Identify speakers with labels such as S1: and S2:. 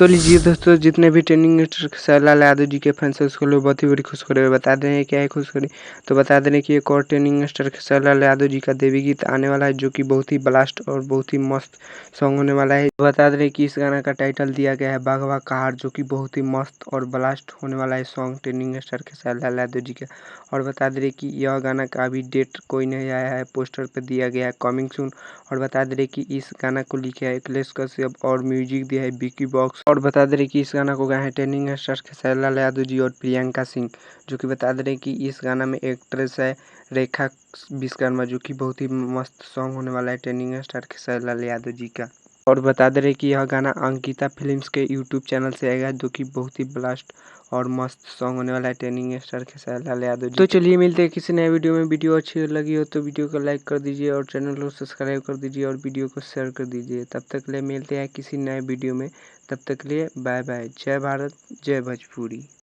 S1: तो लीजिए दोस्तों, जितने भी ट्रेंडिंग मिनिस्टर खेसारी लाल यादव जी के फैंस हैं उसके लिए बहुत ही बड़ी खुशखबरी बता दे रहे हैं। क्या है खुशखबरी? तो बता दे रहे हैं कि एक और ट्रेंडिंग मिनिस्टर खेसारी लाल यादव जी का देवी गीत आने वाला है, जो कि बहुत ही ब्लास्ट और बहुत ही मस्त सॉन्ग होने वाला है। बता दे रहे हैं कि इस गाना का टाइटल दिया गया है बाघवा कहार, जो कि बहुत ही मस्त और ब्लास्ट होने वाला है song trending minister Khesari Lal Yadav ji का। और बता दे रहे कि यह गाना का अभी डेट कोई नहीं आया है, पोस्टर पर दिया गया है कमिंग सून। और बता दे रहे कि इस गाना को लिखे है अखिलेश कश्यप और म्यूजिक दिया है विकी बॉक्स। और बता दे रहे कि इस गाना को गाए हैं ट्रेंडिंग स्टार खेसारी लाल यादव जी और प्रियंका सिंह, जो कि बता दे रहे कि इस गाना में एक्ट्रेस है रेखा विश्वकर्मा, जो कि बहुत ही मस्त सॉन्ग होने वाला है ट्रेंडिंग स्टार खेसारी लाल यादव जी का। और बता दे रहे कि यह गाना अंकिता फिल्म्स के यूट्यूब चैनल से आएगा, जो कि बहुत ही ब्लास्ट और मस्त सॉन्ग होने वाला है ट्रेंडिंग स्टार खेसारी लाल यादव जी। तो चलिए मिलते हैं किसी नए वीडियो में। वीडियो अच्छी लगी हो तो वीडियो को लाइक कर दीजिए और चैनल को सब्सक्राइब कर दीजिए और वीडियो को शेयर कर दीजिए। तब तक के लिए मिलते हैं किसी नए वीडियो में। तब तक के लिए बाय बाय। जय भारत, जय भोजपुरी।